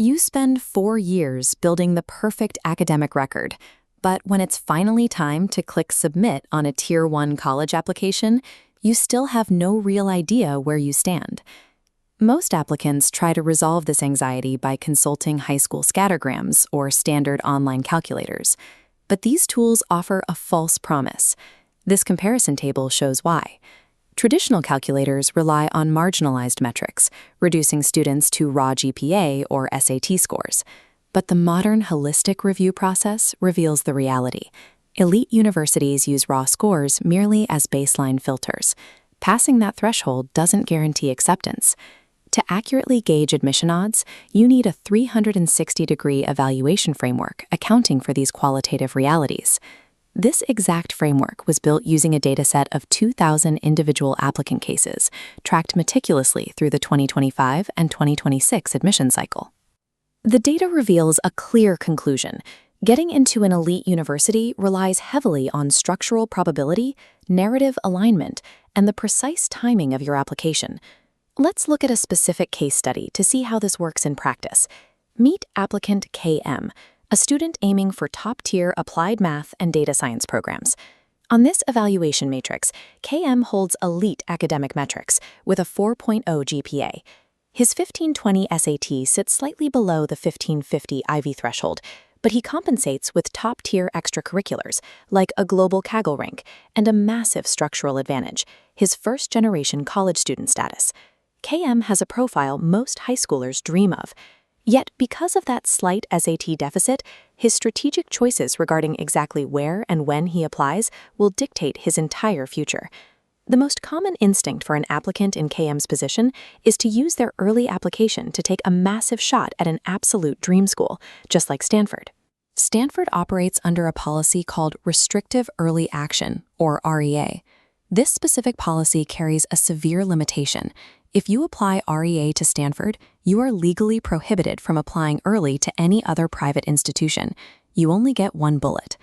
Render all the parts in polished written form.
You spend 4 years building the perfect academic record, but when it's finally time to click submit on a Tier 1 college application, you still have no real idea where you stand. Most applicants try to resolve this anxiety by consulting high school scattergrams or standard online calculators, but these tools offer a false promise. This comparison table shows why. Traditional calculators rely on marginalized metrics, reducing students to raw GPA or SAT scores. But the modern holistic review process reveals the reality. Elite universities use raw scores merely as baseline filters. Passing that threshold doesn't guarantee acceptance. To accurately gauge admission odds, you need a 360-degree evaluation framework accounting for these qualitative realities. This exact framework was built using a dataset of 2,000 individual applicant cases, tracked meticulously through the 2025 and 2026 admission cycle. The data reveals a clear conclusion. Getting into an elite university relies heavily on structural probability, narrative alignment, and the precise timing of your application. Let's look at a specific case study to see how this works in practice. Meet applicant KM, a student aiming for top-tier applied math and data science programs. On this evaluation matrix, KM holds elite academic metrics with a 4.0 GPA. His 1520 SAT sits slightly below the 1550 Ivy threshold, but he compensates with top-tier extracurriculars like a global Kaggle rank and a massive structural advantage, his first-generation college student status. KM has a profile most high schoolers dream of. Yet, because of that slight SAT deficit, his strategic choices regarding exactly where and when he applies will dictate his entire future. The most common instinct for an applicant in KM's position is to use their early application to take a massive shot at an absolute dream school, just like Stanford. Stanford operates under a policy called Restrictive Early Action, or REA. This specific policy carries a severe limitation. If you apply REA to Stanford, you are legally prohibited from applying early to any other private institution. You only get one bullet.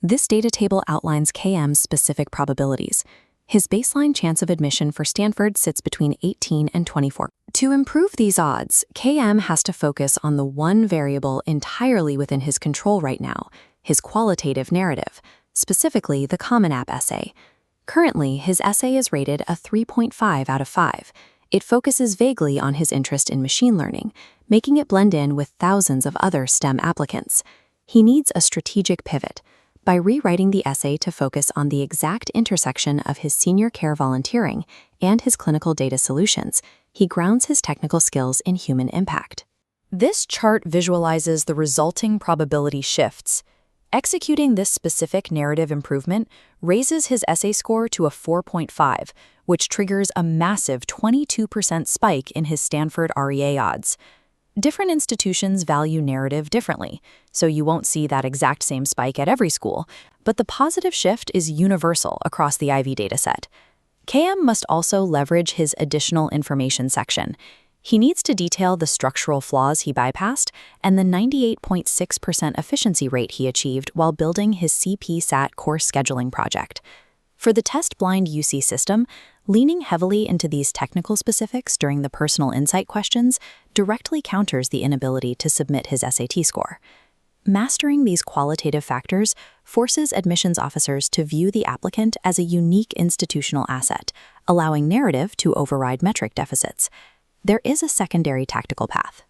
This data table outlines KM's specific probabilities. His baseline chance of admission for Stanford sits between 18 and 24. To improve these odds, KM has to focus on the one variable entirely within his control right now, his qualitative narrative, specifically the Common App essay. Currently, his essay is rated a 3.5 out of 5. It focuses vaguely on his interest in machine learning, making it blend in with thousands of other STEM applicants. He needs a strategic pivot. By rewriting the essay to focus on the exact intersection of his senior care volunteering and his clinical data solutions, he grounds his technical skills in human impact. This chart visualizes the resulting probability shifts. Executing this specific narrative improvement raises his essay score to a 4.5, which triggers a massive 22% spike in his Stanford REA odds. Different institutions value narrative differently, so you won't see that exact same spike at every school, but the positive shift is universal across the Ivy dataset. KM must also leverage his additional information section. He needs to detail the structural flaws he bypassed and the 98.6% efficiency rate he achieved while building his CP/SAT course scheduling project. For the test-blind UC system, leaning heavily into these technical specifics during the personal insight questions directly counters the inability to submit his SAT score. Mastering these qualitative factors forces admissions officers to view the applicant as a unique institutional asset, allowing narrative to override metric deficits. There is a secondary tactical path.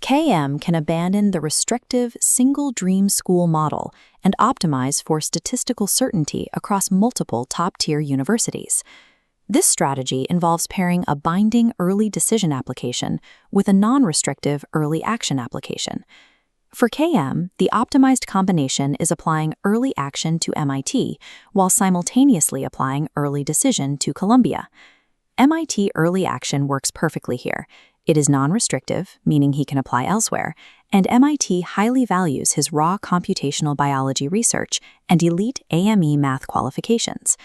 KM can abandon the restrictive single dream school model and optimize for statistical certainty across multiple top-tier universities. This strategy involves pairing a binding early decision application with a non-restrictive early action application. For KM, the optimized combination is applying early action to MIT while simultaneously applying early decision to Columbia. MIT early action works perfectly here. It is non-restrictive, meaning he can apply elsewhere, and MIT highly values his raw computational biology research and elite AME math qualifications.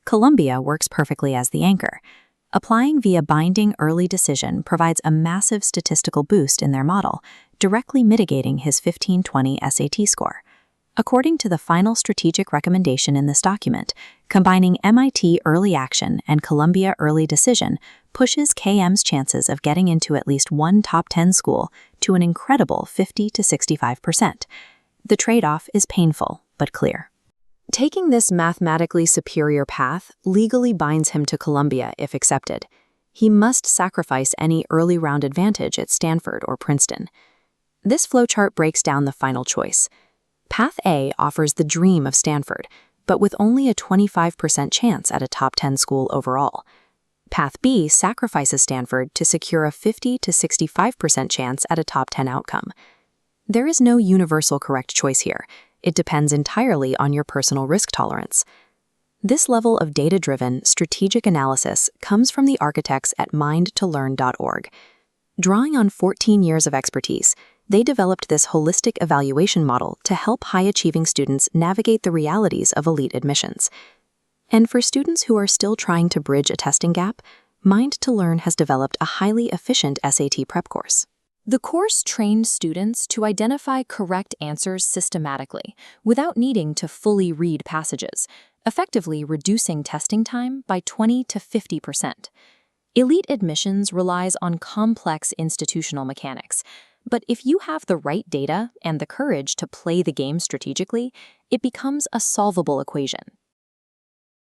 Columbia works perfectly as the anchor. Applying via binding early decision provides a massive statistical boost in their model, directly mitigating his 1520 SAT score. According to the final strategic recommendation in this document, combining MIT Early Action and Columbia Early Decision pushes KM's chances of getting into at least one top 10 school to an incredible 50 to 65%. The trade-off is painful, but clear. Taking this mathematically superior path legally binds him to Columbia if accepted. He must sacrifice any early round advantage at Stanford or Princeton. This flowchart breaks down the final choice. Path A offers the dream of Stanford, but with only a 25% chance at a top 10 school overall. Path B sacrifices Stanford to secure a 50 to 65% chance at a top 10 outcome. There is no universal correct choice here. It depends entirely on your personal risk tolerance. This level of data-driven, strategic analysis comes from the architects at mindtolearn.org. Drawing on 14 years of expertise, they developed this holistic evaluation model to help high-achieving students navigate the realities of elite admissions. And for students who are still trying to bridge a testing gap, Mind2Learn has developed a highly efficient SAT prep course. The course trained students to identify correct answers systematically without needing to fully read passages, effectively reducing testing time by 20 to 50%. Elite admissions relies on complex institutional mechanics, but if you have the right data and the courage to play the game strategically, it becomes a solvable equation.